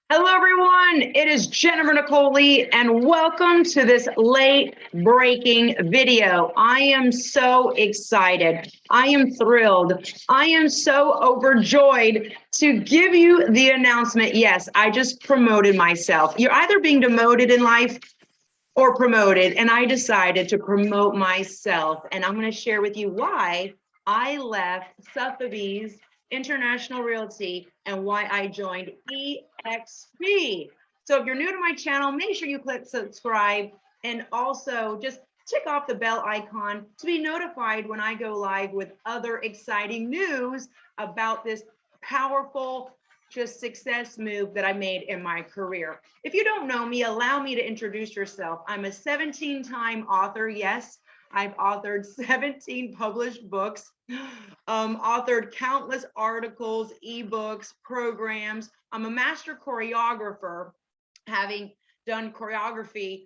Hello, everyone. It is Jennifer Nicole Lee, and welcome to this late breaking video. I am so excited. I am thrilled. I am so overjoyed to give you the announcement. Yes, I just promoted myself. You're either being demoted in life or promoted, and I decided to promote myself. And I'm going to share with you why I left Sotheby's International Realty and why I joined EXP. So if you're new to my channel, make sure you click subscribe and also just tick off the bell icon to be notified when I go live with other exciting news about this powerful just success move that I made in my career. If you don't know me, allow me to introduce yourself. I'm a 17-time author. Yes, I've authored 17 published books, authored countless articles, ebooks, programs. I'm a master choreographer, having done choreography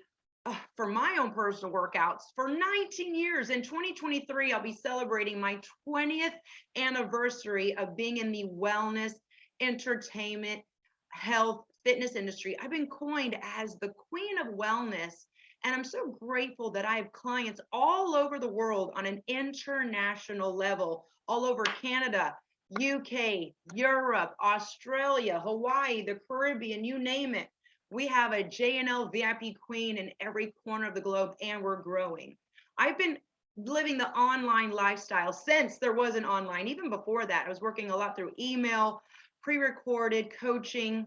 for my own personal workouts for 19 years. In 2023, I'll be celebrating my 20th anniversary of being in the wellness, entertainment, health, fitness industry. I've been coined as the queen of wellness. And I'm so grateful that I have clients all over the world on an international level, all over Canada, UK, Europe, Australia, Hawaii, the Caribbean, you name it. We have a J&L VIP queen in every corner of the globe, and we're growing. I've been living the online lifestyle since there was an online. Even before that, I was working a lot through email, pre-recorded coaching,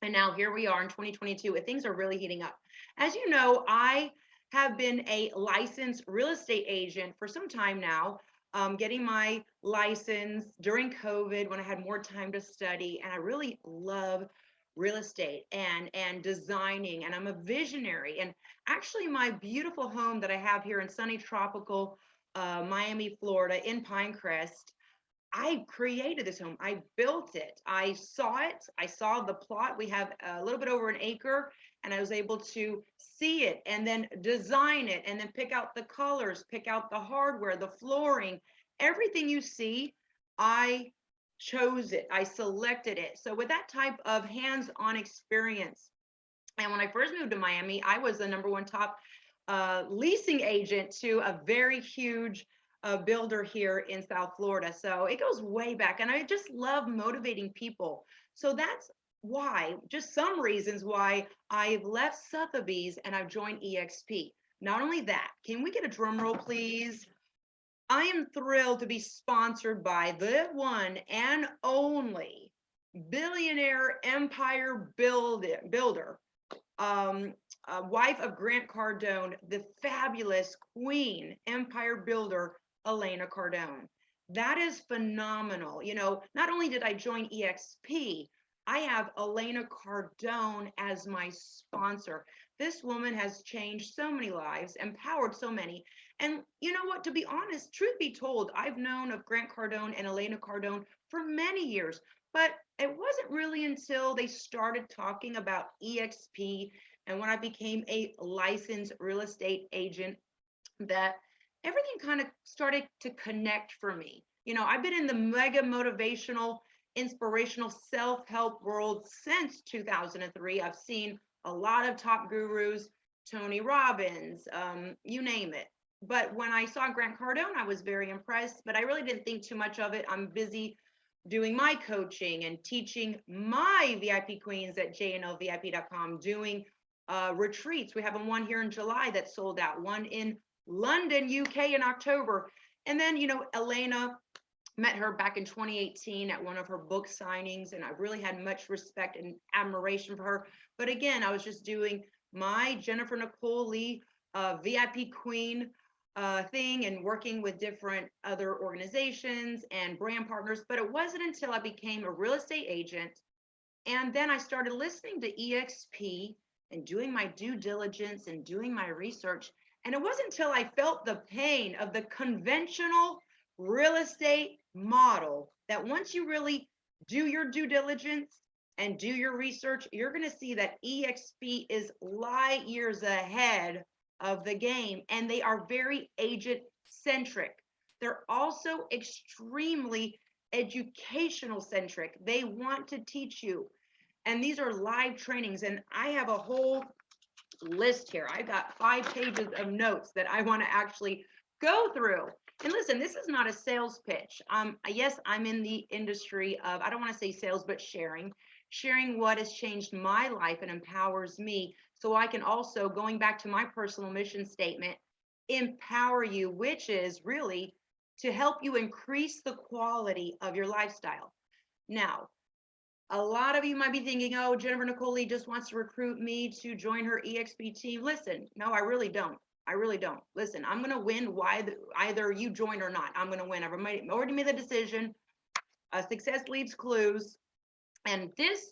and now here we are in 2022, and things are really heating up. As you know, I have been a licensed real estate agent for some time now, getting my license during COVID when I had more time to study, and I really love real estate and designing, and I'm a visionary. And actually, my beautiful home that I have here in sunny tropical Miami, Florida, in Pinecrest, I created this home. I built it. I saw it. I saw the plot. We have a little bit over an acre, and I was able to see it and then design it and then pick out the colors, pick out the hardware, the flooring, everything you see. I chose it. I selected it. So with that type of hands-on experience, and when I first moved to Miami, I was the number one top leasing agent to a very huge builder here in South Florida. So it goes way back, and I just love motivating people. So that's why, just some reasons why I've left Sotheby's and I've joined EXP. Not only that, can we get a drum roll, please? I am thrilled to be sponsored by the one and only billionaire empire builder, wife of Grant Cardone, the fabulous queen empire builder, Elena Cardone. That is phenomenal. You know, not only did I join EXP, I have Elena Cardone as my sponsor. This woman has changed so many lives, empowered so many. And you know what, to be honest, truth be told, I've known of Grant Cardone and Elena Cardone for many years, but it wasn't really until they started talking about EXP and when I became a licensed real estate agent that everything kind of started to connect for me. You know, I've been in the mega motivational, inspirational self-help world since 2003. I've seen a lot of top gurus, Tony Robbins, you name it. But when I saw Grant Cardone, I was very impressed, but I really didn't think too much of it. I'm busy doing my coaching and teaching my VIP queens at jnlvip.com, doing retreats. We have one here in July that sold out, one in London, UK in October. And then, you know, Elena, met her back in 2018 at one of her book signings, and I really had much respect and admiration for her. But again, I was just doing my Jennifer Nicole Lee VIP Queen thing and working with different other organizations and brand partners. But it wasn't until I became a real estate agent and then I started listening to EXP and doing my due diligence and doing my research. And it wasn't until I felt the pain of the conventional real estate model that once you really do your due diligence and do your research, you're going to see that EXP is light years ahead of the game, and they are very agent centric. They're also extremely educational centric. They want to teach you And these are live trainings. And I have a whole list here. I got 5 pages of notes that I want to actually go through. And listen, this is not a sales pitch. Yes, I'm in the industry of, I don't want to say sales, but sharing what has changed my life and empowers me. So I can also, going back to my personal mission statement, empower you, which is really to help you increase the quality of your lifestyle. Now, a lot of you might be thinking, oh, Jennifer Nicole Lee just wants to recruit me to join her EXP team. Listen, no, I really don't. I really don't. Listen, I'm going to win either you join or not. I'm going to win. I've already made the decision. Success leaves clues. And this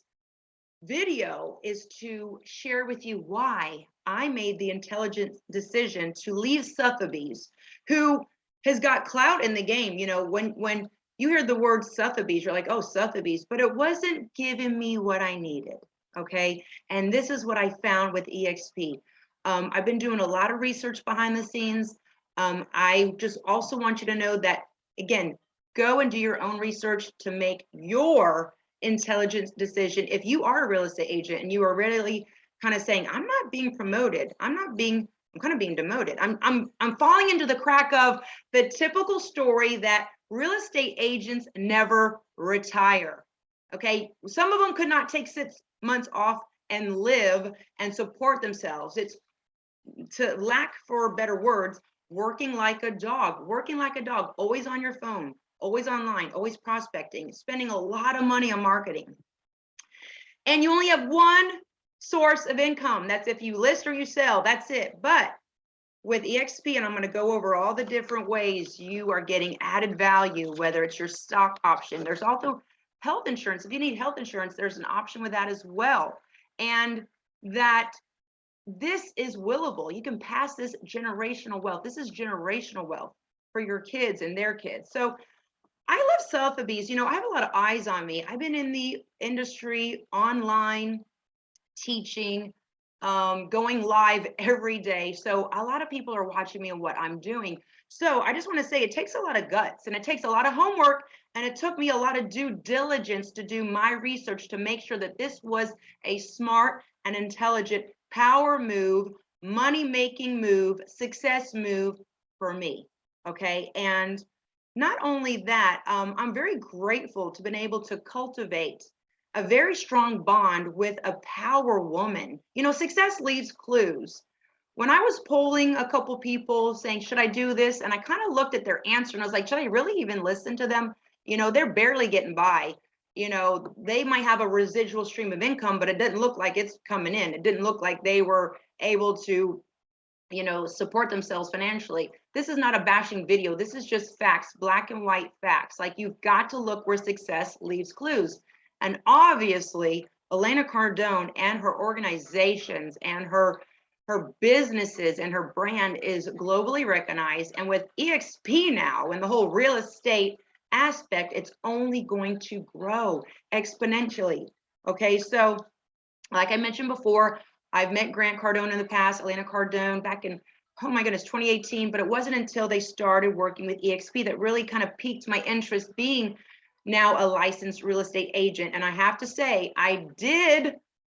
video is to share with you why I made the intelligent decision to leave Sotheby's, who has got clout in the game. You know, when you hear the word Sotheby's, you're like, oh, Sotheby's, but it wasn't giving me what I needed. Okay. And this is what I found with EXP. I've been doing a lot of research behind the scenes. I just also want you to know that, again, go and do your own research to make your intelligent decision. If you are a real estate agent and you are really kind of saying, I'm not being promoted, I'm kind of being demoted. I'm falling into the crack of the typical story that real estate agents never retire. Okay. Some of them could not take 6 months off and live and support themselves. It's, to lack for better words, working like a dog, always on your phone, always online, always prospecting, spending a lot of money on marketing. And you only have one source of income. That's if you list or you sell, that's it. But with EXP, and I'm going to go over all the different ways you are getting added value, whether it's your stock option. There's also health insurance. If you need health insurance, there's an option with that as well. And that this is willable. You can pass this generational wealth. This is generational wealth for your kids and their kids. So I love Sotheby's. You know, I have a lot of eyes on me. I've been in the industry, online, teaching, going live every day. So a lot of people are watching me and what I'm doing. So I just want to say it takes a lot of guts and it takes a lot of homework. And it took me a lot of due diligence to do my research to make sure that this was a smart and intelligent power move, money-making move, success move for me. Okay. And not only that, I'm very grateful to been able to cultivate a very strong bond with a power woman. You know, success leaves clues. When I was polling a couple people saying, should I do this? And I kind of looked at their answer and I was like, should I really even listen to them? You know, they're barely getting by. You know, they might have a residual stream of income, but it didn't look like it's coming in. It didn't look like they were able to, you know, support themselves financially. This is not a bashing video. This is just facts, black and white facts. Like, you've got to look where success leaves clues. And obviously, Elena Cardone and her organizations and her businesses and her brand is globally recognized. And with EXP now and the whole real estate aspect, it's only going to grow exponentially. Okay, so like I mentioned before, I've met Grant Cardone in the past, Elena Cardone back in, oh my goodness, 2018, but it wasn't until they started working with EXP that really kind of piqued my interest, being now a licensed real estate agent. And I have to say, I did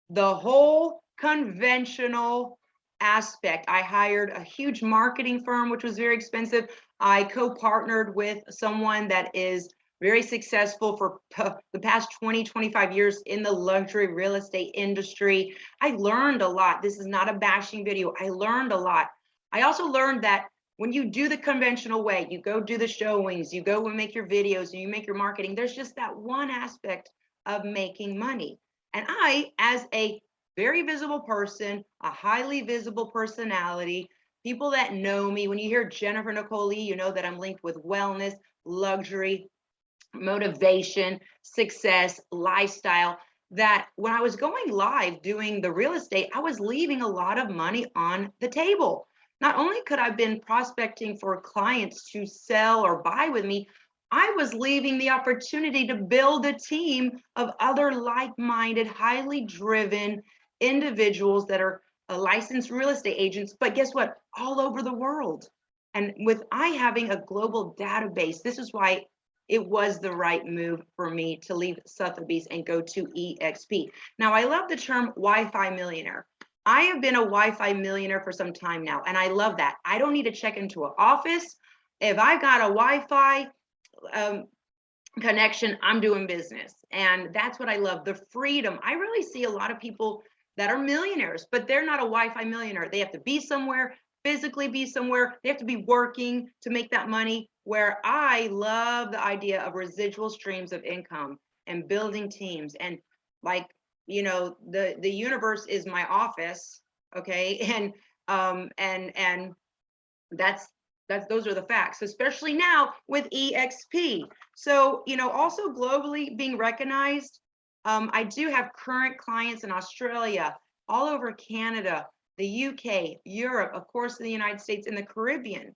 the whole conventional aspect. I hired a huge marketing firm, which was very expensive. I co-partnered with someone that is very successful for the past 20, 25 years in the luxury real estate industry. I learned a lot. This is not a bashing video. I learned a lot. I also learned that when you do the conventional way, you go do the showings, you go and make your videos, and you make your marketing, there's just that one aspect of making money. And I, as a very visible person, a highly visible personality, people that know me, when you hear Jennifer Nicole Lee, you know that I'm linked with wellness, luxury, motivation, success, lifestyle, that when I was going live doing the real estate, I was leaving a lot of money on the table. Not only could I have been prospecting for clients to sell or buy with me, I was leaving the opportunity to build a team of other like-minded, highly driven individuals that are licensed real estate agents, but guess what? All over the world. And with I having a global database, this is why it was the right move for me to leave Sotheby's and go to EXP. Now, I love the term Wi-Fi millionaire. I have been a Wi-Fi millionaire for some time now, and I love that. I don't need to check into an office. If I got a Wi-Fi connection, I'm doing business. And that's what I love, the freedom. I really see a lot of people that are millionaires, but they're not a Wi-Fi millionaire. They have to be somewhere, physically be somewhere. They have to be working to make that money, where I love the idea of residual streams of income and building teams. And like, you know, the universe is my office, okay? And that's those are the facts, especially now with EXP. So, you know, also globally being recognized. I do have current clients in Australia, all over Canada, the UK, Europe, of course, in the United States, and the Caribbean.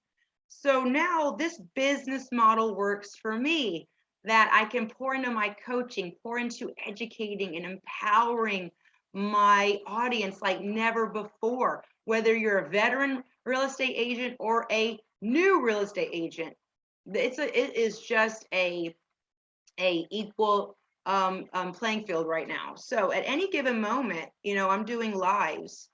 So now this business model works for me, that I can pour into my coaching, pour into educating and empowering my audience like never before, whether you're a veteran real estate agent or a new real estate agent. It is just a equal playing field right now. So at any given moment, you know, I'm doing lives.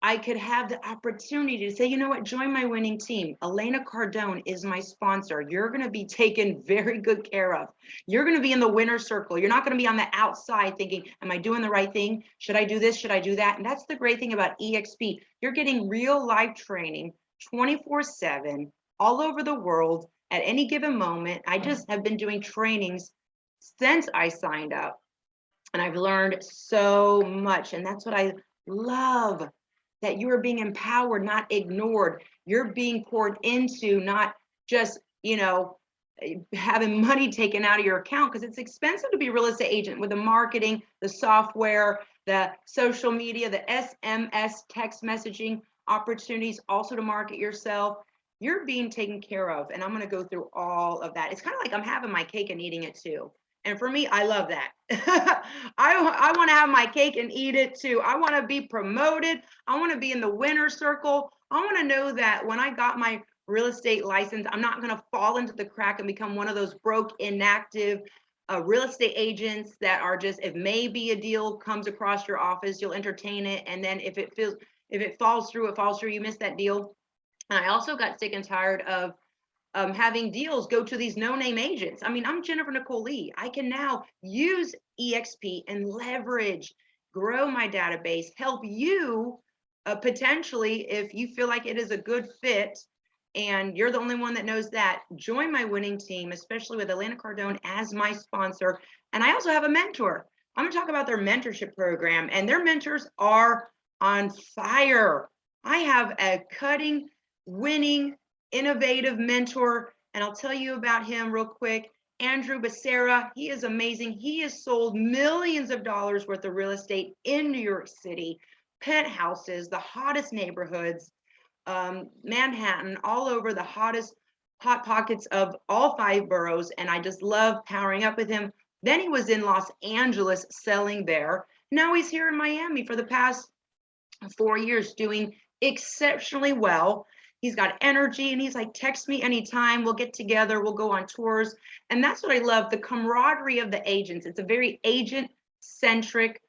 I could have the opportunity to say, you know what, join my winning team. Elena Cardone is my sponsor. You're going to be taken very good care of. You're going to be in the winner's circle. You're not going to be on the outside thinking, am I doing the right thing? Should I do this? Should I do that? And that's the great thing about EXP. You're getting real life training 24/7 all over the world at any given moment. I just have been doing trainings since I signed up, and I've learned so much. And that's what I love, that you are being empowered, not ignored. You're being poured into, not just, you know, having money taken out of your account, because it's expensive to be a real estate agent with the marketing, the software, the social media, the SMS text messaging opportunities, also to market yourself. You're being taken care of. And I'm going to go through all of that. It's kind of like I'm having my cake and eating it too. And for me, I love that. I want to have my cake and eat it too. I want to be promoted. I want to be in the winner's circle. I want to know that when I got my real estate license, I'm not going to fall into the crack and become one of those broke, inactive real estate agents that are just, if maybe a deal comes across your office, you'll entertain it. And then if it falls through, it falls through, you miss that deal. And I also got sick and tired of having deals go to these no-name agents. I mean, I'm Jennifer Nicole Lee. I can now use EXP and leverage, grow my database, help you potentially, if you feel like it is a good fit and you're the only one that knows that, join my winning team, especially with Elena Cardone as my sponsor. And I also have a mentor. I'm going to talk about their mentorship program, and their mentors are on fire. I have a cutting, winning, innovative mentor, and I'll tell you about him real quick. Andrew Becerra, he is amazing. He has sold millions of dollars worth of real estate in New York City, penthouses, the hottest neighborhoods, Manhattan, all over the hot pockets of all 5 boroughs. And I just love powering up with him. Then he was in Los Angeles selling there. Now he's here in Miami for the past 4 years, doing exceptionally well. He's got energy, and he's like, text me anytime. We'll get together. We'll go on tours. And that's what I love, the camaraderie of the agents. It's a very agent-centric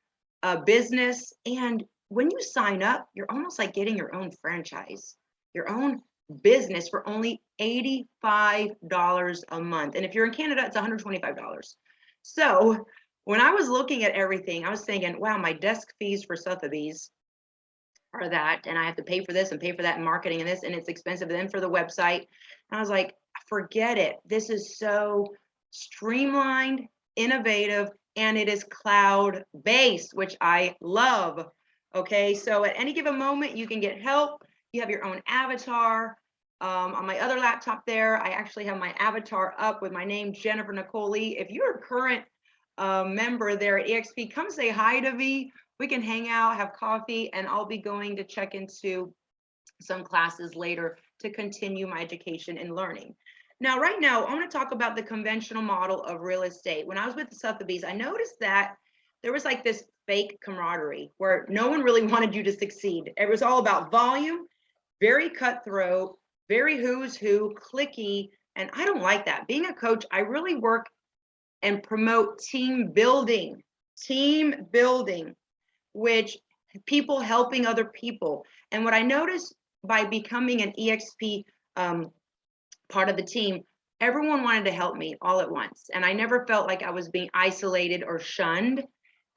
business. And when you sign up, you're almost like getting your own franchise, your own business for only $85 a month. And if you're in Canada, it's $125. So when I was looking at everything, I was thinking, wow, my desk fees for Sotheby's are that, and I have to pay for this and pay for that in marketing and this, and it's expensive then for the website. And I was like, forget it. This is so streamlined, innovative, and it is cloud-based, which I love. Okay, so at any given moment, you can get help. You have your own avatar. On my other laptop there, I actually have my avatar up with my name, Jennifer Nicole Lee. If you're a current member there at EXP, come say hi to me. We can hang out, have coffee, and I'll be going to check into some classes later to continue my education and learning. Now, right now, I want to talk about the conventional model of real estate. When I was with the Sotheby's, I noticed that there was like this fake camaraderie where no one really wanted you to succeed. It was all about volume, very cutthroat, very who's who, cliquey, And I don't like that. Being a coach, I really work and promote team building, which people helping other people. And what I noticed by becoming an EXP part of the team, everyone wanted to help me all at once. And I never felt like I was being isolated or shunned.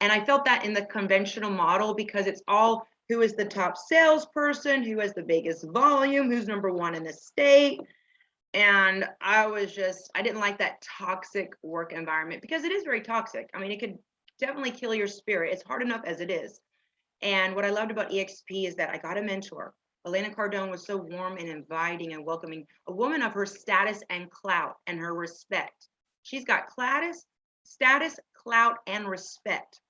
And I felt that in the conventional model because it's all who is the top salesperson, who has the biggest volume, who's number one in the state. And I didn't like that toxic work environment because it is very toxic. I mean, it could definitely kill your spirit. It's hard enough as it is. And what I loved about EXP is that I got a mentor. Elena Cardone was so warm and inviting and welcoming, a woman of her status and clout and her respect. She's got status, clout, and respect.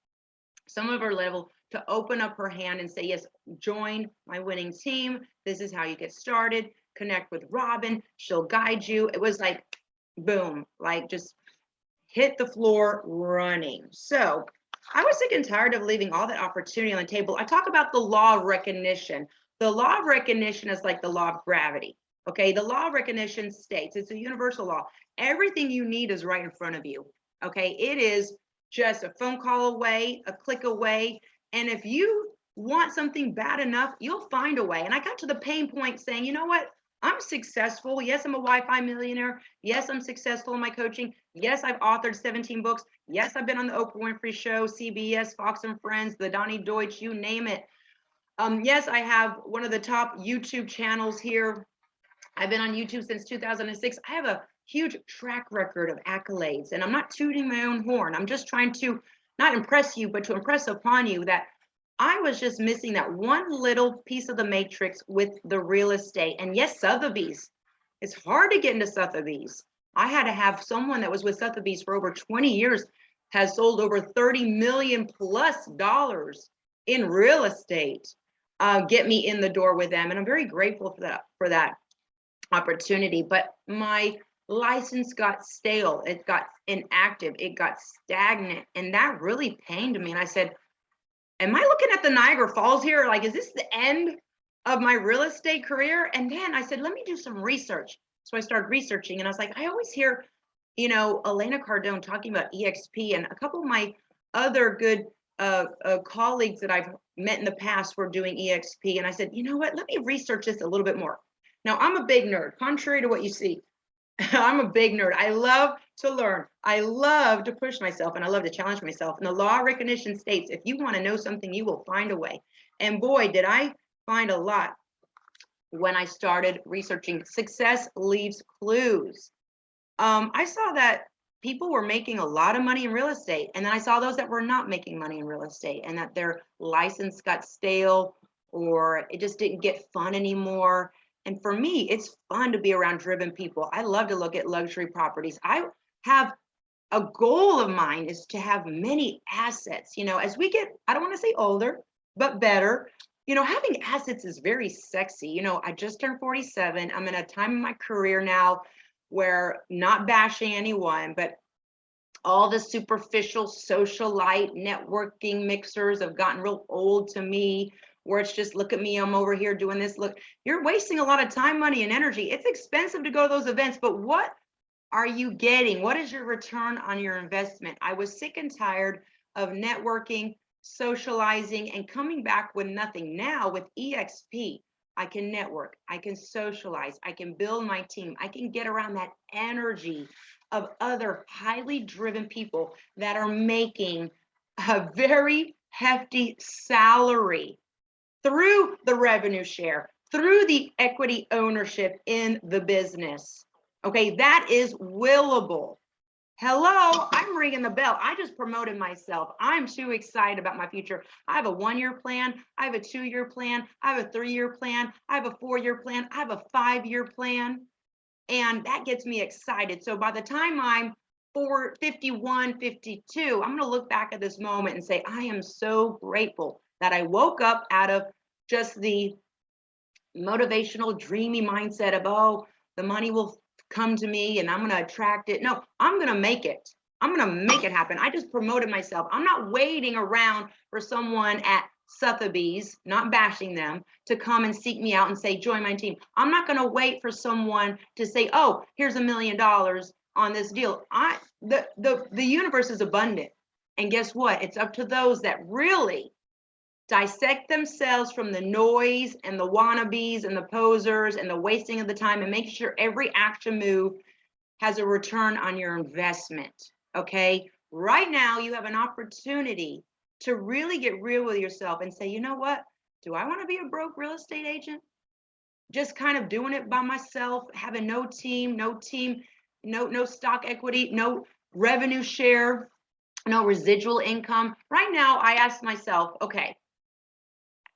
Some of her level to open up her hand and say, yes, join my winning team. This is how you get started. Connect with Robin. She'll guide you. It was like, boom, like just hit the floor running. So I was sick and tired of leaving all that opportunity on the table. I talk about the law of recognition. The law of recognition is like the law of gravity. Okay, the law of recognition states, it's a universal law. Everything you need is right in front of you. Okay, it is just a phone call away, a click away. And if you want something bad enough, you'll find a way. And I got to the pain point saying, you know what? I'm successful. Yes, I'm a Wi-Fi millionaire. Yes, I'm successful in my coaching. Yes, I've authored 17 books. Yes, I've been on the Oprah Winfrey Show, CBS, Fox and Friends, the Donnie Deutsch, you name it. Yes, I have one of the top YouTube channels here. I've been on YouTube since 2006. I have a huge track record of accolades, and I'm not tooting my own horn. I'm just trying to not impress you, but to impress upon you that I was just missing that one little piece of the matrix with the real estate. And yes, Sotheby's. It's hard to get into Sotheby's. I had to have someone that was with Sotheby's for over 20 years, has sold over $30 million plus in real estate, get me in the door with them. And I'm very grateful for that opportunity. But my license got stale. It got inactive. It got stagnant. And that really pained me. And I said, am I looking at the Niagara Falls here? Like, is this the end of my real estate career? And then I said, let me do some research. So I started researching and I was like, I always hear, Elena Cardone talking about EXP, and a couple of my other good colleagues that I've met in the past were doing EXP. And I said, you know what, let me research this a little bit more. Now, I'm a big nerd, contrary to what you see. I'm a big nerd. I love to learn. I love to push myself, and I love to challenge myself. And the law of recognition states, if you want to know something, you will find a way. And boy, did I find a lot when I started researching. Success leaves clues. I saw that people were making a lot of money in real estate, and then I saw those that were not making money in real estate, and that their license got stale or it just didn't get fun anymore. And for me, it's fun to be around driven people. I love to look at luxury properties. I have a goal of mine is to have many assets. As we get, I don't want to say older, but better, having assets is very sexy. I just turned 47. I'm in a time in my career now where, not bashing anyone, but all the superficial socialite networking mixers have gotten real old to me, where it's just, look at me, I'm over here doing this. Look, you're wasting a lot of time, money, and energy. It's expensive to go to those events, but what are you getting? What is your return on your investment? I was sick and tired of networking, socializing, and coming back with nothing. Now with EXP, I can network, I can socialize, I can build my team, I can get around that energy of other highly driven people that are making a very hefty salary through the revenue share, through the equity ownership in the business. Okay, that is willable. Hello, I'm ringing the bell. I just promoted myself. I'm too excited about my future. I have a 1-year plan. I have a 2-year plan. I have a 3-year plan. I have a 4-year plan. I have a 5-year plan. And that gets me excited. So by the time I'm 51, 52, I'm going to look back at this moment and say, I am so grateful that I woke up out of just the motivational, dreamy mindset of, oh, the money will come to me and I'm going to attract it. No, I'm going to make it. I'm going to make it happen. I just promoted myself. I'm not waiting around for someone at Sotheby's, not bashing them, to come and seek me out and say, join my team. I'm not going to wait for someone to say, oh, here's $1 million on this deal. The universe is abundant. And guess what? It's up to those that really dissect themselves from the noise and the wannabes and the posers and the wasting of the time, and make sure every action move has a return on your investment. Okay. Right now, you have an opportunity to really get real with yourself and say, you know what? Do I want to be a broke real estate agent? Just kind of doing it by myself, having no team, no stock equity, no revenue share, no residual income. Right now, I ask myself, okay,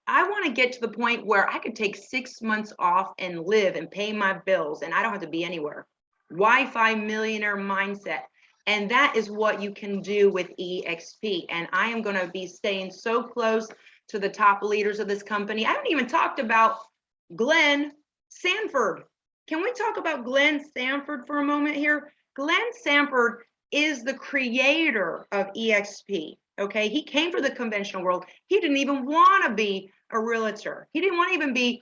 I want to get to the point where I could take 6 months off and live and pay my bills, and I don't have to be anywhere. Wi-Fi millionaire mindset. And that is what you can do with EXP. And I am going to be staying so close to the top leaders of this company. I haven't even talked about Glenn Samford. Can we talk about Glenn Samford for a moment here? Glenn Samford is the creator of EXP. Okay, he came from the conventional world. He didn't even want to be a realtor. He didn't want to even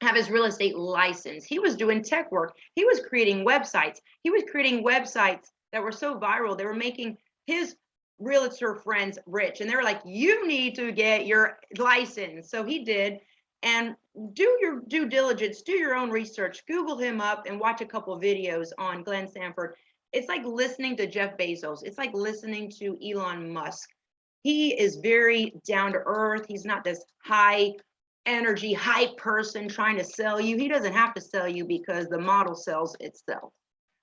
have his real estate license. He was doing tech work. He was creating websites. He was creating websites that were so viral. They were making his realtor friends rich. And they were like, you need to get your license. So he did. And do your due diligence, do your own research, Google him up and watch a couple of videos on Glenn Samford. It's like listening to Jeff Bezos. It's like listening to Elon Musk. He is very down to earth. He's not this high energy, hype person trying to sell you. He doesn't have to sell you because the model sells itself.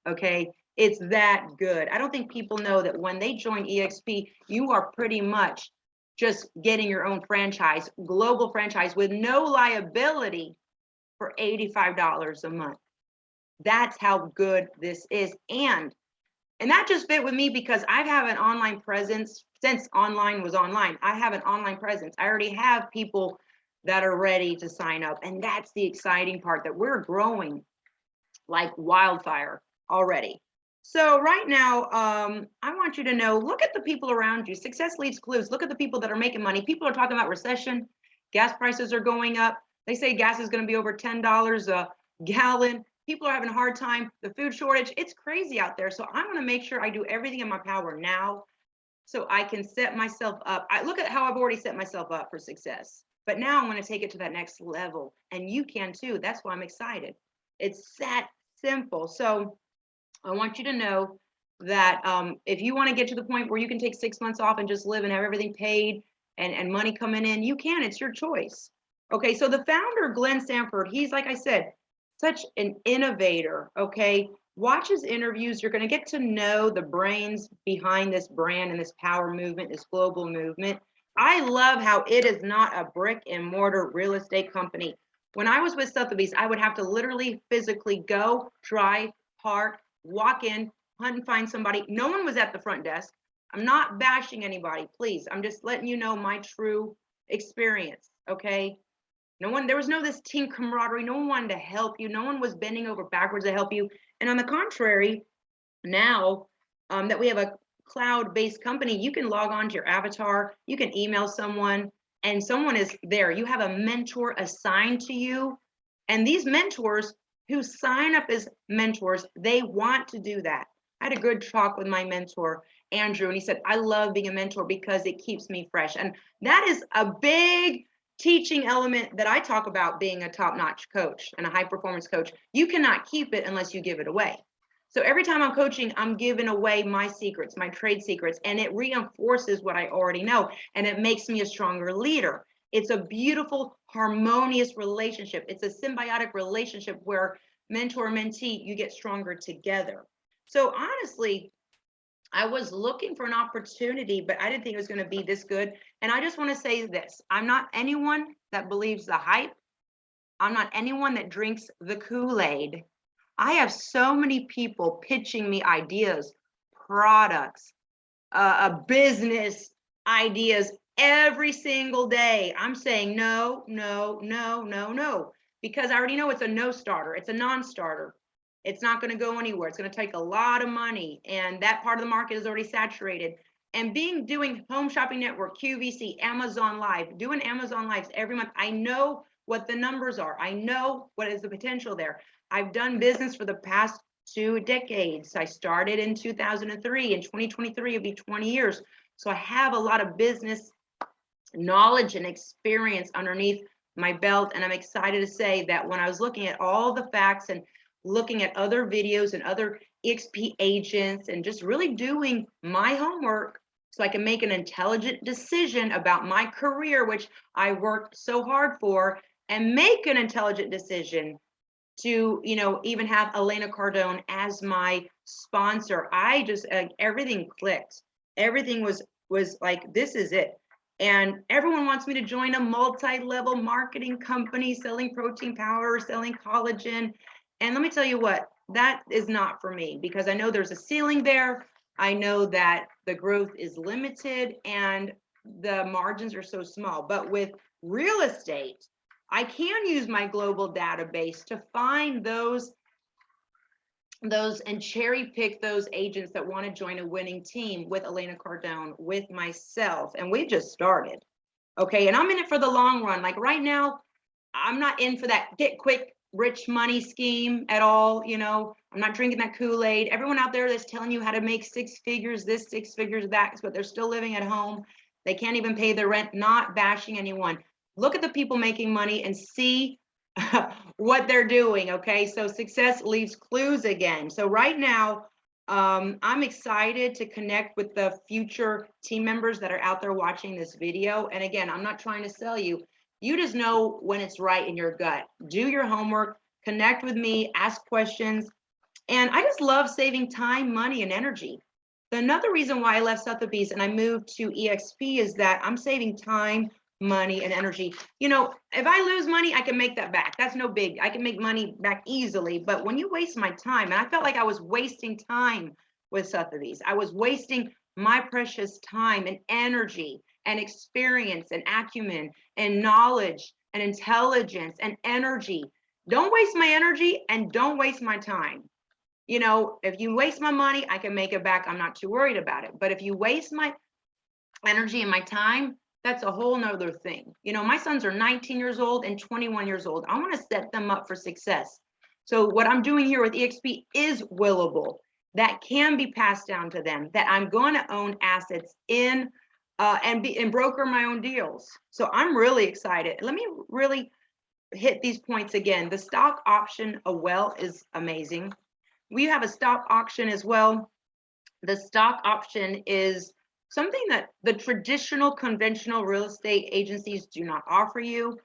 Okay. It's that good. I don't think people know that when they join EXP, you are pretty much just getting your own franchise, global franchise with no liability for $85 a month. That's how good this is. And that just fit with me because I have an online presence since online was online. I have an online presence. I already have people that are ready to sign up. And that's the exciting part, that we're growing like wildfire already. So right now, I want you to know, look at the people around you. Success leaves clues. Look at the people that are making money. People are talking about recession. Gas prices are going up. They say gas is going to be over $10 a gallon. People are having a hard time. The food shortage, it's crazy out there. So I'm going to make sure I do everything in my power now so I can set myself up. I look at how I've already set myself up for success. But now I'm going to take it to that next level. And you can too. That's why I'm excited. It's that simple. So I want you to know that if you want to get to the point where you can take 6 months off and just live and have everything paid and money coming in, you can. It's your choice. Okay, so the founder, Glenn Samford, he's, like I said, such an innovator. Okay, watch his interviews. You're going to get to know the brains behind this brand and this power movement, this global movement. I love how it is not a brick and mortar real estate company. When I was with Sotheby's, I would have to literally physically go, drive, park, walk in, hunt and find somebody. No one was at the front desk. I'm not bashing anybody, please. I'm just letting you know my true experience, okay? There was no this team camaraderie. No one wanted to help you. No one was bending over backwards to help you. And on the contrary, now that we have a cloud-based company, you can log on to your avatar, you can email someone, and someone is there. You have a mentor assigned to you. And these mentors who sign up as mentors, they want to do that. I had a good talk with my mentor, Andrew, and he said, I love being a mentor because it keeps me fresh. And that is a big teaching element that I talk about being a top-notch coach and a high-performance coach. You cannot keep it unless you give it away. So every time I'm coaching, I'm giving away my secrets, my trade secrets, and it reinforces what I already know, and it makes me a stronger leader. It's a beautiful, harmonious relationship. It's a symbiotic relationship where mentor-mentee, you get stronger together. So honestly, I was looking for an opportunity, but I didn't think it was going to be this good. And I just want to say this. I'm not anyone that believes the hype. I'm not anyone that drinks the Kool-Aid. I have so many people pitching me ideas, products, business ideas every single day. I'm saying no, no, no, no, no, because I already know it's a no starter. It's a non-starter. It's not going to go anywhere. It's going to take a lot of money, and that part of the market is already saturated. And doing Home Shopping Network, QVC, Amazon Live, doing Amazon Lives every month, I know what the numbers are. I know what is the potential there. I've done business for the past 2 decades. I started in 2003. In 2023, it'll be 20 years. So I have a lot of business knowledge and experience underneath my belt. And I'm excited to say that when I was looking at all the facts and looking at other videos and other EXP agents and just really doing my homework so I can make an intelligent decision about my career, which I worked so hard for, and make an intelligent decision to, even have Elena Cardone as my sponsor. I just, everything clicked. Everything was like, this is it. And everyone wants me to join a multi-level marketing company selling protein powder, selling collagen. And let me tell you what, that is not for me, because I know there's a ceiling there. I know that the growth is limited and the margins are so small. But with real estate, I can use my global database to find those and cherry pick those agents that want to join a winning team with Elena Cardone, with myself. And we just started. Okay. And I'm in it for the long run. Like right now, I'm not in for that get quick rich money scheme at all. I'm not drinking that Kool-Aid. Everyone out there that's telling you how to make 6 figures, this 6 figures, that, but they're still living at home. They can't even pay their rent, not bashing anyone. Look at the people making money and see what they're doing. Okay. So success leaves clues again. So right now, I'm excited to connect with the future team members that are out there watching this video. And again, I'm not trying to sell you. You just know when it's right in your gut. Do your homework, connect with me, ask questions. And I just love saving time, money, and energy. Another reason why I left Sotheby's and I moved to EXP is that I'm saving time, money, and energy. If I lose money, I can make that back. That's no big. I can make money back easily. But when you waste my time, and I felt like I was wasting time with Sotheby's, I was wasting my precious time and energy and experience and acumen and knowledge and intelligence and energy. Don't waste my energy and don't waste my time. If you waste my money, I can make it back. I'm not too worried about it. But if you waste my energy and my time, that's a whole nother thing. My sons are 19 years old and 21 years old. I want to set them up for success. So what I'm doing here with EXP is willable. That can be passed down to them, that I'm going to own assets in and broker my own deals. So I'm really excited. Let me really hit these points again. The stock option is amazing. We have a stock auction as well. The stock option is something that the traditional conventional real estate agencies do not offer you.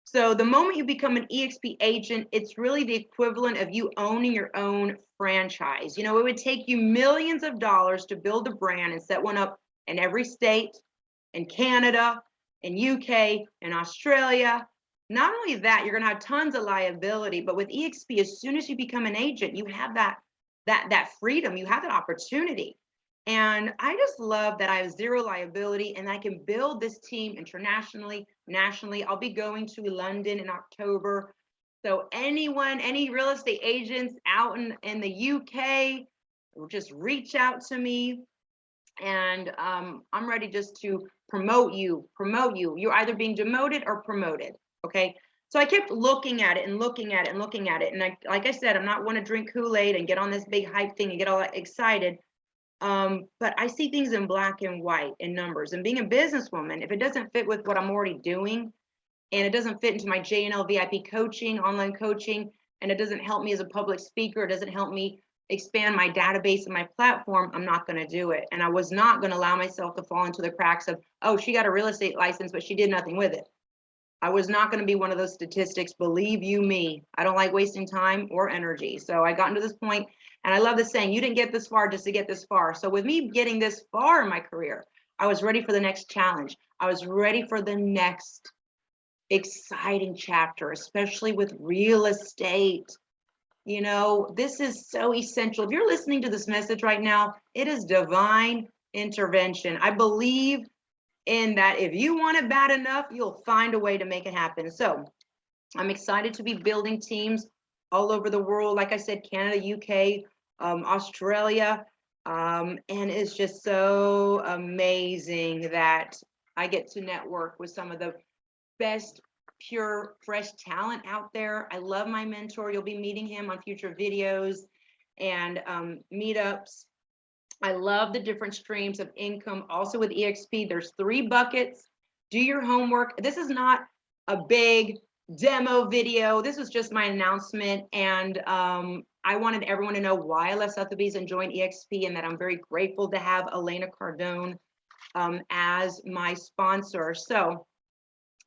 So the moment you become an EXP agent, it's really the equivalent of you owning your own franchise. It would take you millions of dollars to build a brand and set one up in every state, in Canada, in UK, in Australia. Not only that, you're going to have tons of liability, but with EXP, as soon as you become an agent, you have that freedom, you have that opportunity. And I just love that I have zero liability and I can build this team internationally, nationally. I'll be going to London in October. So any real estate agents out in the UK, just reach out to me. And I'm ready just to promote you. You're either being demoted or promoted. Okay. So I kept looking at it and looking at it and looking at it. And like I said, I'm not one to drink Kool-Aid and get on this big hype thing and get all excited. But I see things in black and white in numbers. And being a businesswoman, if it doesn't fit with what I'm already doing, and it doesn't fit into my JNL VIP coaching, online coaching, and it doesn't help me as a public speaker, it doesn't help me expand my database and my platform, I'm not going to do it. And I was not going to allow myself to fall into the cracks of, oh, she got a real estate license, but she did nothing with it. I was not going to be one of those statistics. Believe you me, I don't like wasting time or energy. So I got to this point, and I love this saying, you didn't get this far just to get this far. So with me getting this far in my career, I was ready for the next challenge. I was ready for the next exciting chapter, especially with real estate. This is so essential. If you're listening to this message right now, it is divine intervention. I believe in that. If you want it bad enough, you'll find a way to make it happen. So I'm excited to be building teams all over the world. Like I said, Canada, UK, Australia. And it's just so amazing that I get to network with some of the best pure fresh talent out there. I love my mentor. You'll be meeting him on future videos and meetups. I love the different streams of income. Also with EXP, there's 3 buckets. Do your homework. This is not a big demo video. This was just my announcement. And I wanted everyone to know why I left Sotheby's and joined EXP, and that I'm very grateful to have Elena Cardone as my sponsor. So,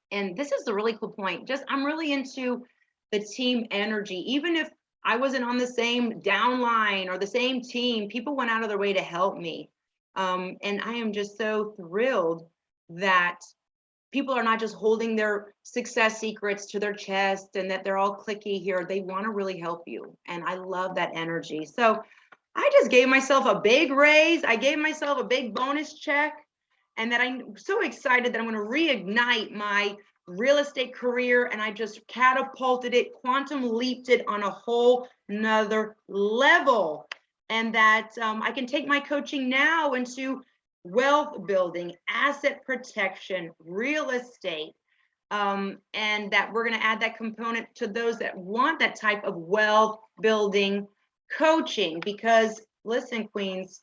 and this is the really cool point. Just, I'm really into the team energy. Even if I wasn't on the same downline or the same team, people went out of their way to help me. And I am just so thrilled that people are not just holding their success secrets to their chest and that they're all cliquey here. They want to really help you. And I love that energy. So I just gave myself a big raise. I gave myself a big bonus check, and that I'm so excited that I'm going to reignite my real estate career. And I just catapulted it, quantum leaped it on a whole nother level. And that I can take my coaching now into wealth building, asset protection, real estate, and that we're going to add that component to those that want that type of wealth building coaching. Because listen, queens,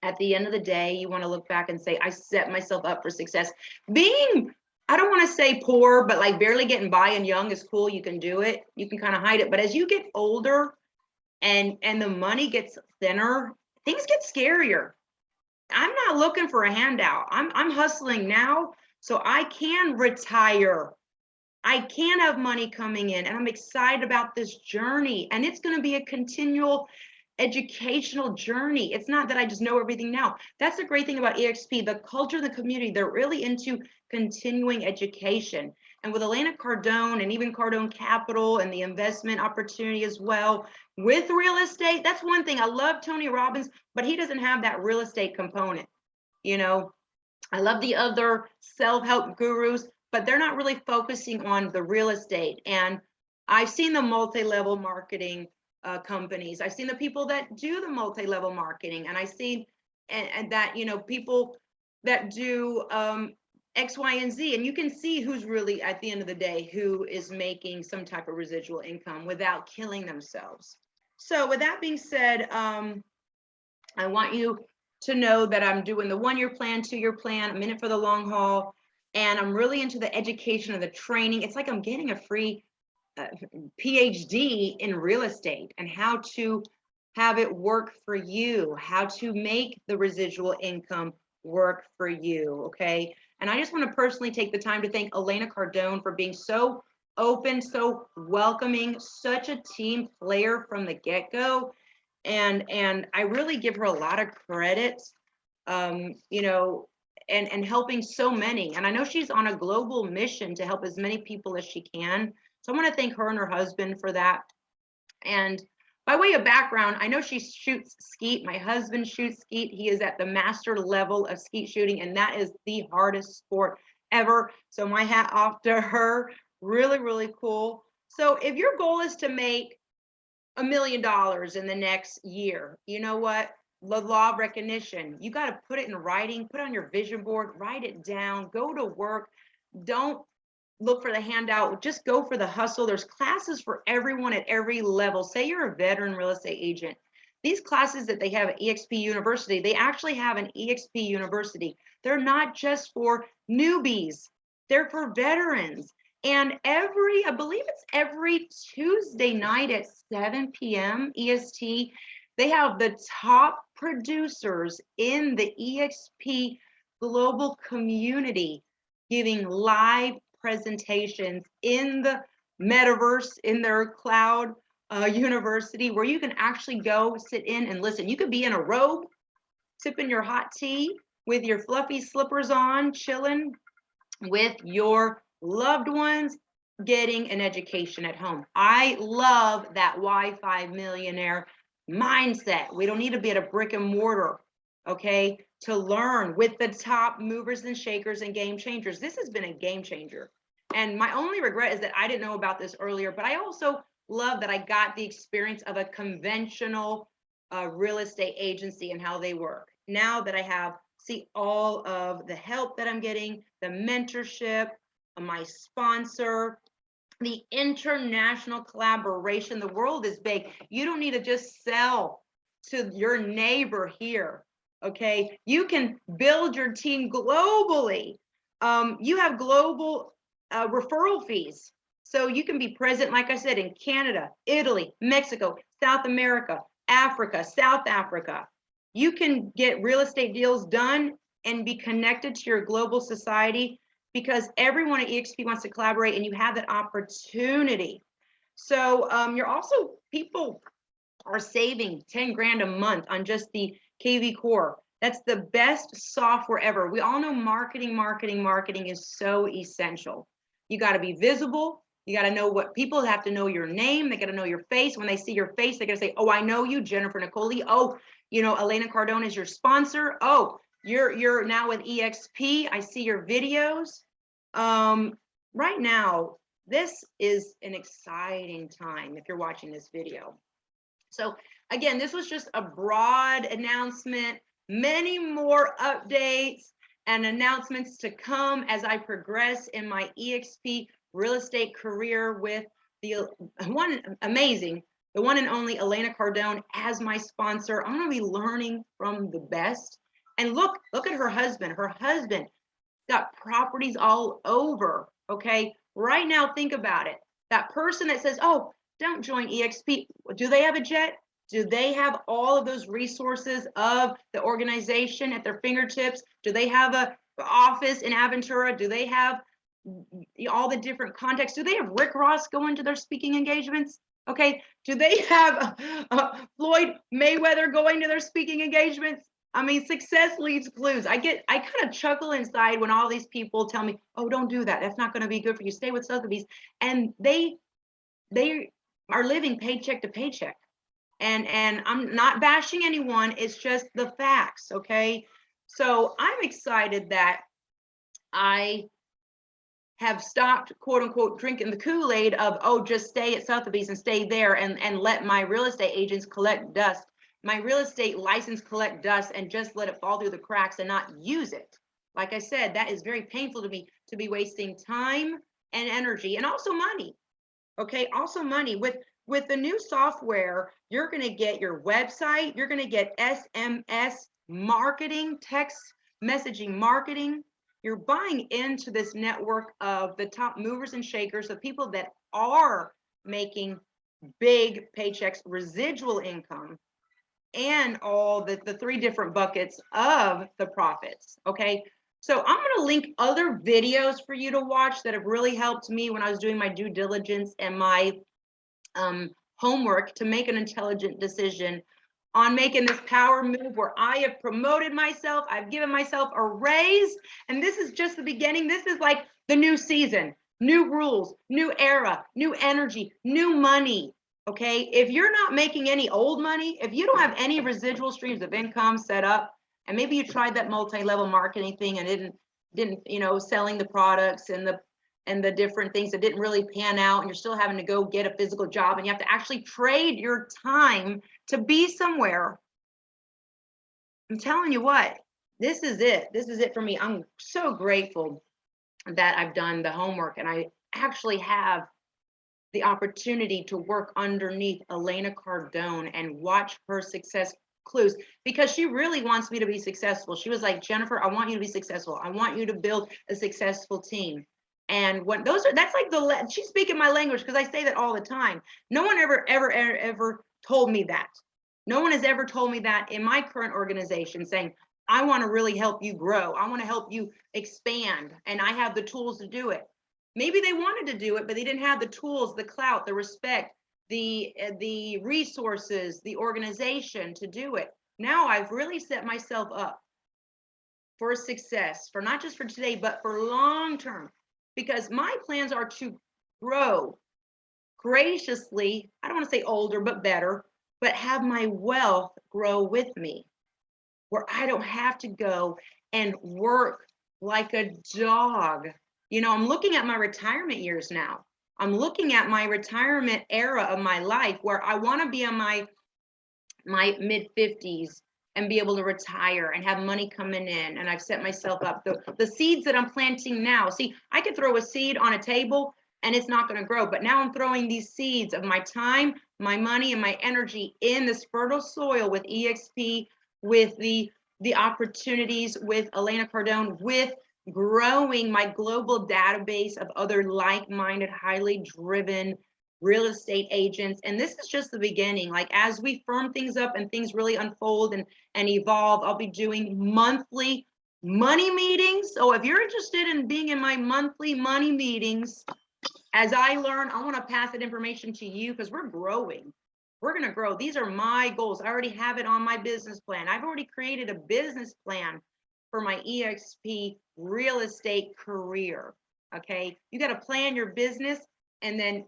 at the end of the day, you want to look back and say, I set myself up for success. Being, I don't want to say poor, but like barely getting by and young is cool. You can do it. You can kind of hide it. But as you get older and the money gets thinner, things get scarier. I'm not looking for a handout. I'm hustling now so I can retire. I can have money coming in, and I'm excited about this journey. And it's going to be a continual educational journey. It's not that I just know everything now. That's the great thing about EXP, the culture, the community, they're really into continuing education. And with Elena Cardone and even Cardone Capital and the investment opportunity as well with real estate, that's one thing. I love Tony Robbins, but he doesn't have that real estate component. You know, I love the other self-help gurus, but they're not really focusing on the real estate. And I've seen the multi-level marketing companies. I've seen the people that do the multi-level marketing, and I see and that, you know, people that do X, Y, and Z, and you can see who's really at the end of the day who is making some type of residual income without killing themselves. So with that being said, I want you to know that I'm doing the 1-year plan, 2-year plan, I'm in it for the long haul, and I'm really into the education of the training. It's like I'm getting a free PhD in real estate and how to have it work for you, how to make the residual income work for you, okay? And I just want to personally take the time to thank Elena Cardone for being so open, so welcoming, such a team player from the get-go. And I really give her a lot of credit, you know, and helping so many. And I know she's on a global mission to help as many people as she can. So I want to thank her and her husband for that. And by way of background, I know she shoots skeet. My husband shoots skeet. He is at the master level of skeet shooting, and that is the hardest sport ever. So my hat off to her. Really, really cool. So if your goal is to make $1 million in the next year, you know what? The law of recognition, you got to put it in writing, put it on your vision board, write it down, go to work. Don't look for the handout, just go for the hustle. There's classes for everyone at every level. Say you're a veteran real estate agent. These classes that they have at EXP University, they actually have an EXP University. They're not just for newbies, they're for veterans. And I believe it's every Tuesday night at 7 p.m. EST, they have the top producers in the EXP global community giving live presentations in the metaverse, in their cloud university, where you can actually go sit in and listen. You could be in a robe, sipping your hot tea with your fluffy slippers on, chilling with your loved ones, getting an education at home. I love that Wi-Fi millionaire mindset. We don't need to be at a brick and mortar, okay, to learn with the top movers and shakers and game changers. This has been a game changer. And my only regret is that I didn't know about this earlier, but I also love that I got the experience of a conventional real estate agency and how they work. Now that I see all of the help that I'm getting, the mentorship, my sponsor, the international collaboration. The world is big. You don't need to just sell to your neighbor here. Okay. You can build your team globally. You have global referral fees. So you can be present, like I said, in Canada, Italy, Mexico, South America, Africa, South Africa. You can get real estate deals done and be connected to your global society, because everyone at EXP wants to collaborate and you have that opportunity. So people are saving 10 grand a month on just the KV Core. That's the best software ever. We all know marketing is so essential. You got to be visible. You got to know what people have to know your name. They got to know your face. When they see your face, they got to say, oh, I know you, Jennifer Nicole. Oh, Elena Cardone is your sponsor. Oh, you're now with EXP. I see your videos. Right now, this is an exciting time if you're watching this video. So again, this was just a broad announcement, many more updates and announcements to come as I progress in my EXP real estate career with the one and only Elena Cardone as my sponsor. I'm going to be learning from the best. And look at her husband. Her husband got properties all over. Okay. Right now, think about it. That person that says, oh, don't join EXP. Do they have a jet? Do they have all of those resources of the organization at their fingertips? Do they have an office in Aventura? Do they have all the different contexts? Do they have Rick Ross going to their speaking engagements? Okay. Do they have Floyd Mayweather going to their speaking engagements? I mean, success leaves clues. I kind of chuckle inside when all these people tell me, oh, don't do that. That's not going to be good for you. Stay with Sotheby's. And they are living paycheck to paycheck. And I'm not bashing anyone. It's just the facts. Okay. So I'm excited that I have stopped, quote unquote, drinking the Kool-Aid of, oh, just stay at Sotheby's and stay there and let my real estate agents collect dust, my real estate license collect dust, and just let it fall through the cracks and not use it. Like I said, that is very painful to me, to be wasting time and energy and also money. Okay, also money. With the new software, you're going to get your website, you're going to get SMS marketing, text messaging marketing. You're buying into this network of the top movers and shakers, of people that are making big paychecks, residual income, and all the three different buckets of the profits. Okay. So I'm going to link other videos for you to watch that have really helped me when I was doing my due diligence and my homework to make an intelligent decision on making this power move where I have promoted myself. I've given myself a raise, and this is just the beginning. This is like the new season, new rules, new era, new energy, new money. Okay. If you're not making any old money, if you don't have any residual streams of income set up, and maybe you tried that multi-level marketing thing and didn't selling the products and the different things that didn't really pan out, and you're still having to go get a physical job and you have to actually trade your time to be somewhere. I'm telling you what, this is it. This is it for me. I'm so grateful that I've done the homework and I actually have the opportunity to work underneath Elena Cardone and watch her success clues, because she really wants me to be successful. She was like, Jennifer, I want you to be successful. I want you to build a successful team. And when that's like she's speaking my language, because I say that all the time. No one ever told me that. No one has ever told me that in my current organization, saying, I want to really help you grow. I want to help you expand, and I have the tools to do it. Maybe they wanted to do it, but they didn't have the tools, the clout, the respect, the resources, the organization to do it. Now I've really set myself up for success, for not just for today, but for long term, because my plans are to grow graciously. I don't want to say older, but better, but have my wealth grow with me, where I don't have to go and work like a dog. I'm looking at my retirement years now. I'm looking at my retirement era of my life, where I want to be on my my mid 50s and be able to retire and have money coming in. And I've set myself up. The seeds that I'm planting now, see, I could throw a seed on a table and it's not going to grow. But now I'm throwing these seeds of my time, my money, and my energy in this fertile soil with EXP, with the opportunities with Elena Cardone, with growing my global database of other like-minded, highly driven real estate agents. And this is just the beginning. Like, as we firm things up and things really unfold and evolve, I'll be doing monthly money meetings. So if you're interested in being in my monthly money meetings, as I learn, I want to pass that information to you, because we're growing. We're going to grow. These are my goals. I already have it on my business plan. I've already created a business plan for my EXP real estate career. Okay. You got to plan your business and then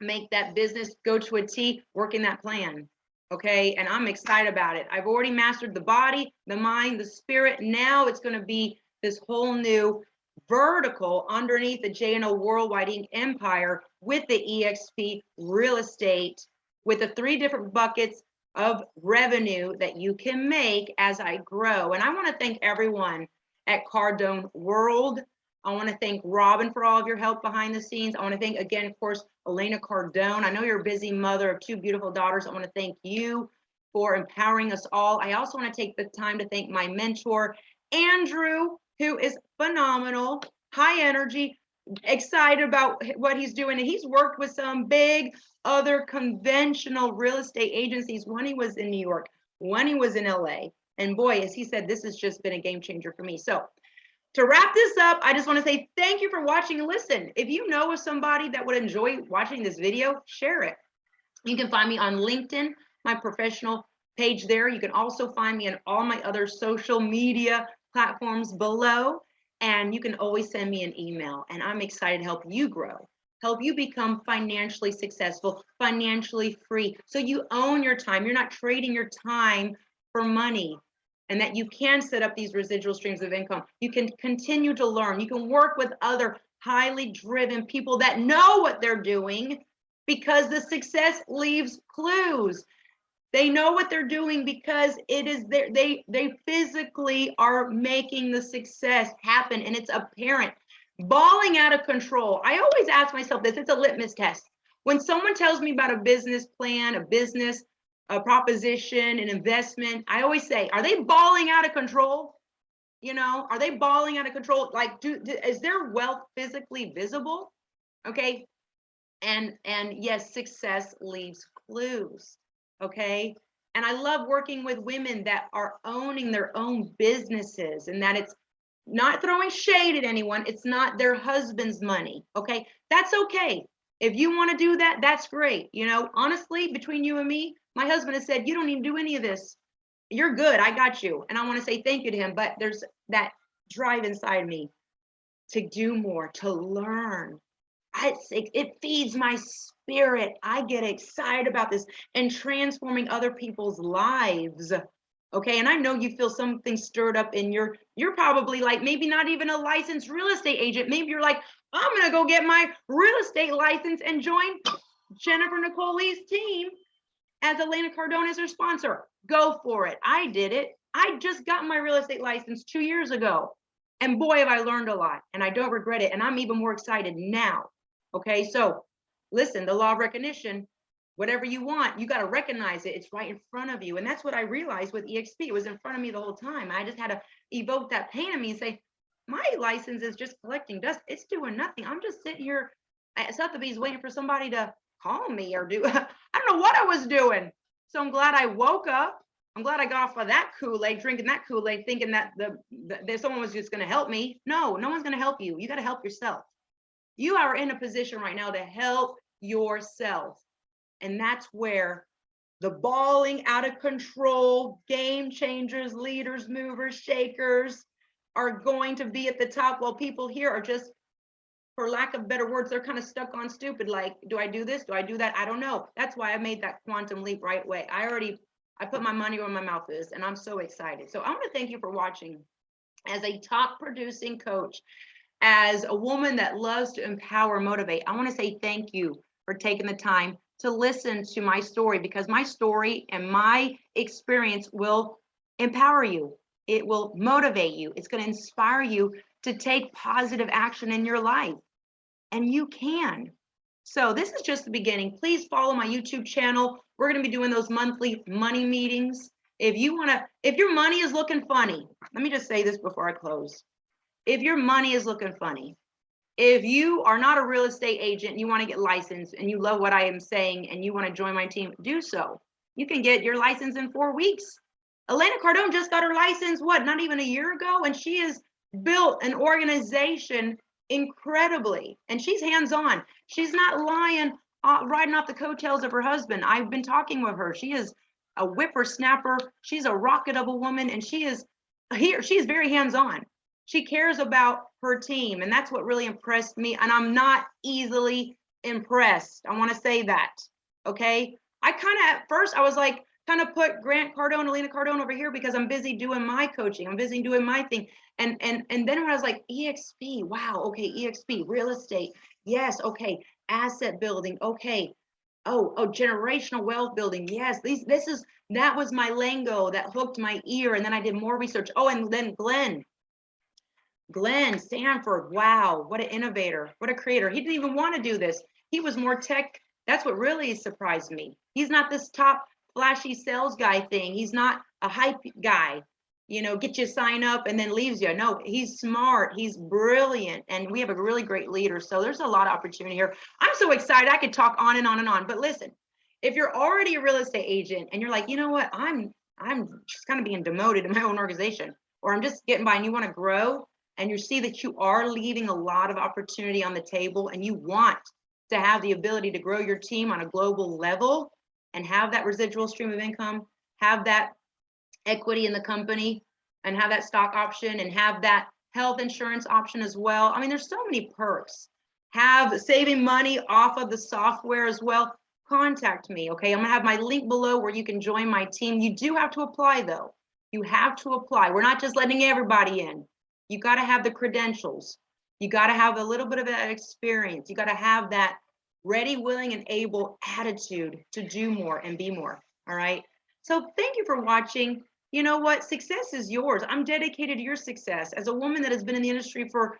make that business go to a T, working that plan. Okay. And I'm excited about it. I've already mastered the body, the mind, the spirit. Now it's going to be this whole new vertical underneath the J&O Worldwide Inc. empire with the EXP real estate, with the 3 different buckets of revenue that you can make as I grow. And I want to thank everyone at Cardone World. I want to thank Robin for all of your help behind the scenes. I want to thank, again, of course, Elena Cardone. I know you're a busy mother of 2 beautiful daughters. I want to thank you for empowering us all. I also want to take the time to thank my mentor, Andrew, who is phenomenal, high energy, excited about what he's doing. And he's worked with some big other conventional real estate agencies when he was in New York, when he was in LA. And boy, as he said, this has just been a game changer for me. So to wrap this up, I just want to say thank you for watching. And listen, if you know of somebody that would enjoy watching this video, share it. You can find me on LinkedIn, my professional page there. You can also find me on all my other social media platforms below. And you can always send me an email. And I'm excited to help you grow, help you become financially successful, financially free. So you own your time. You're not trading your time for money. And that you can set up these residual streams of income. You can continue to learn. You can work with other highly driven people that know what they're doing, because the success leaves clues. They know what they're doing because it is there. They physically are making the success happen, and it's apparent. Balling out of control. I always ask myself this. It's a litmus test. When someone tells me about a business plan, a business, a proposition, an investment, I always say, are they balling out of control? You know, are they balling out of control? Like, is their wealth physically visible? Okay. And yes, success leaves clues. Okay. And I love working with women that are owning their own businesses, and that it's not throwing shade at anyone. It's not their husband's money. Okay. That's okay. If you want to do that, that's great. You know, honestly, between you and me, my husband has said, you don't need to do any of this. You're good. I got you. And I want to say thank you to him. But there's that drive inside me to do more, to learn. It feeds my spirit. I get excited about this and transforming other people's lives. Okay. And I know you feel something stirred up in you're probably like, maybe not even a licensed real estate agent. Maybe you're like, I'm going to go get my real estate license and join Jennifer Nicole Lee's team as Elena Cardone as her sponsor. Go for it. I did it. I just got my real estate license 2 years ago. And boy, have I learned a lot, and I don't regret it. And I'm even more excited now. Okay. So listen, the law of recognition, whatever you want, you got to recognize it. It's right in front of you. And that's what I realized with EXP. It was in front of me the whole time. I just had to evoke that pain in me and say, my license is just collecting dust. It's doing nothing. I'm just sitting here at Sotheby's waiting for somebody to call me or do, I don't know what I was doing. So I'm glad I woke up. I'm glad I got off of that Kool-Aid, drinking that Kool-Aid, thinking that someone was just going to help me. No, no one's going to help you. You got to help yourself. You are in a position right now to help yourself. And that's where the balling out of control, game changers, leaders, movers, shakers are going to be at the top, while people here are just, for lack of better words, they're kind of stuck on stupid. Like, do I do this? Do I do that? I don't know. That's why I made that quantum leap right away. I put my money where my mouth is, and I'm so excited. So I want to thank you for watching. As a top producing coach, as a woman that loves to empower, motivate, I want to say thank you for taking the time to listen to my story, because my story and my experience will empower you. It will motivate you. It's going to inspire you to take positive action in your life. And you can. So this is just the beginning. Please follow my YouTube channel. We're going to be doing those monthly money meetings. If your money is looking funny, let me just say this before I close. If your money is looking funny, if you are not a real estate agent, you want to get licensed and you love what I am saying and you want to join my team, do so. You can get your license in 4 weeks. Elena Cardone just got her license, what, not even a year ago? And she has built an organization incredibly, and she's hands-on. She's not lying, riding off the coattails of her husband. I've been talking with her. She is a whippersnapper. She's a rocket of a woman, and she is very hands-on. She cares about her team, and that's what really impressed me. And I'm not easily impressed. I want to say that. Okay. I kind of, at first, I was like, kind of put Grant Cardone, Alina Cardone over here because I'm busy doing my coaching. I'm busy doing my thing. And then when I was like, EXP, wow, okay, EXP, real estate, yes, okay, asset building, okay. Oh, generational wealth building, yes. That was my lingo that hooked my ear. And then I did more research. Oh, and then Glenn Samford, wow, what an innovator, what a creator. He didn't even want to do this. He was more tech. That's what really surprised me. He's not this top flashy sales guy thing. He's not a hype guy, get you sign up and then leaves you. No, he's smart. He's brilliant. And we have a really great leader. So there's a lot of opportunity here. I'm so excited. I could talk on and on and on. But listen, if you're already a real estate agent and you're like, you know what, I'm just kind of being demoted in my own organization, or I'm just getting by and you want to grow and you see that you are leaving a lot of opportunity on the table and you want to have the ability to grow your team on a global level and have that residual stream of income, have that equity in the company, and have that stock option, and have that health insurance option as well. I mean, there's so many perks. Have saving money off of the software as well. Contact me, okay? I'm gonna have my link below where you can join my team. You do have to apply though. You have to apply. We're not just letting everybody in. You gotta have the credentials. You gotta have a little bit of that experience. You gotta have that ready, willing, and able attitude to do more and be more. All right. So thank you for watching. You know what? Success is yours. I'm dedicated to your success. As a woman that has been in the industry for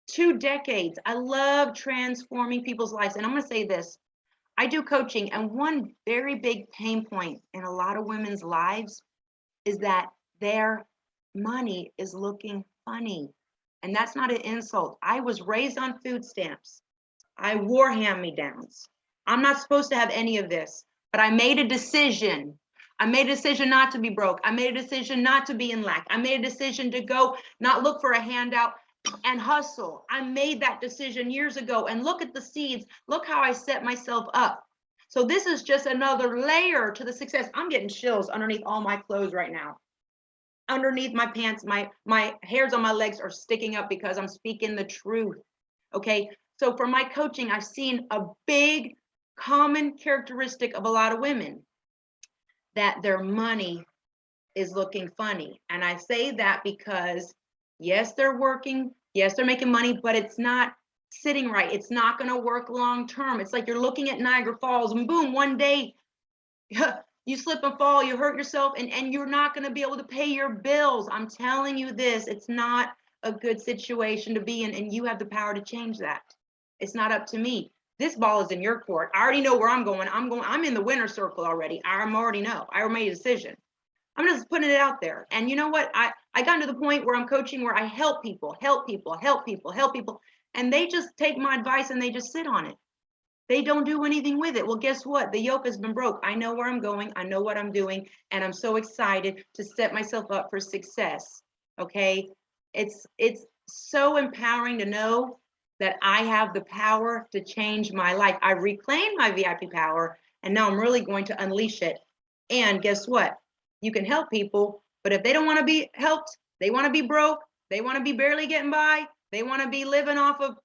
2 decades, I love transforming people's lives. And I'm going to say this. I do coaching, and one very big pain point in a lot of women's lives is that their money is looking funny. And that's not an insult. I was raised on food stamps. I wore hand-me-downs. I'm not supposed to have any of this, but I made a decision. I made a decision not to be broke. I made a decision not to be in lack. I made a decision to go not look for a handout and hustle. I made that decision years ago, and look at the seeds. Look how I set myself up. So this is just another layer to the success. I'm getting chills underneath all my clothes right now. Underneath my pants, my hairs on my legs are sticking up because I'm speaking the truth. Okay. So for my coaching, I've seen a big common characteristic of a lot of women, that their money is looking funny. And I say that because yes, they're working, yes, they're making money, but it's not sitting right. It's not going to work long term. It's like you're looking at Niagara Falls and boom, one day you slip and fall, you hurt yourself, and you're not going to be able to pay your bills. I'm telling you this, it's not a good situation to be in, and you have the power to change that. It's not up to me. This ball is in your court. I already know where I'm going. I'm in the winner's circle already. I already know. I already made a decision. I'm just putting it out there. And you know what? I got to the point where I'm coaching where I help people. And they just take my advice and they just sit on it. They don't do anything with it. Well, guess what? The yoke has been broke. I know where I'm going. I know what I'm doing. And I'm so excited to set myself up for success. Okay. It's so empowering to know that I have the power to change my life. I reclaimed my VIP power, and now I'm really going to unleash it. And guess what? You can help people, but if they don't want to be helped, they want to be broke, they want to be barely getting by, they want to be living off of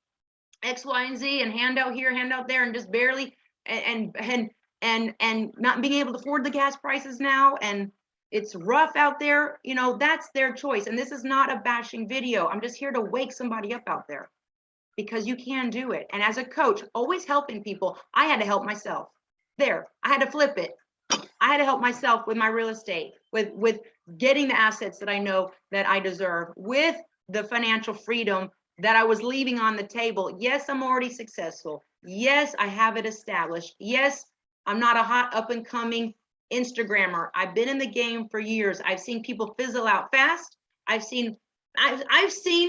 X, Y, and Z and handout here, handout there, and just barely and not being able to afford the gas prices now, and it's rough out there, that's their choice. And this is not a bashing video. I'm just here to wake somebody up out there, because you can do it. And as a coach, always helping people, I had to help myself. there. I had to flip it. I had to help myself with my real estate, with getting the assets that I know that I deserve, with the financial freedom that I was leaving on the table. Yes, I'm already successful. Yes, I have it established. Yes, I'm not a hot up and coming Instagrammer. I've been in the game for years. I've seen people fizzle out fast. I've seen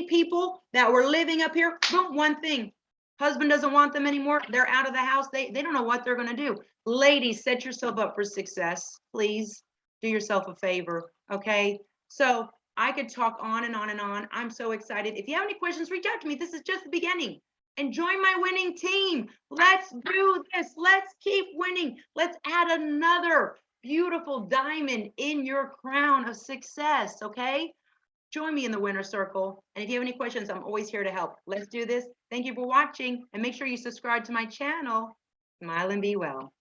people that were living up here. Boom, one thing. Husband doesn't want them anymore. They're out of the house. They don't know what they're going to do. Ladies, set yourself up for success. Please do yourself a favor. Okay. So I could talk on and on and on. I'm so excited. If you have any questions, reach out to me. This is just the beginning. And join my winning team. Let's do this. Let's keep winning. Let's add another beautiful diamond in your crown of success. Okay. Join me in the winner circle. And if you have any questions, I'm always here to help. Let's do this. Thank you for watching. And make sure you subscribe to my channel. Smile and be well.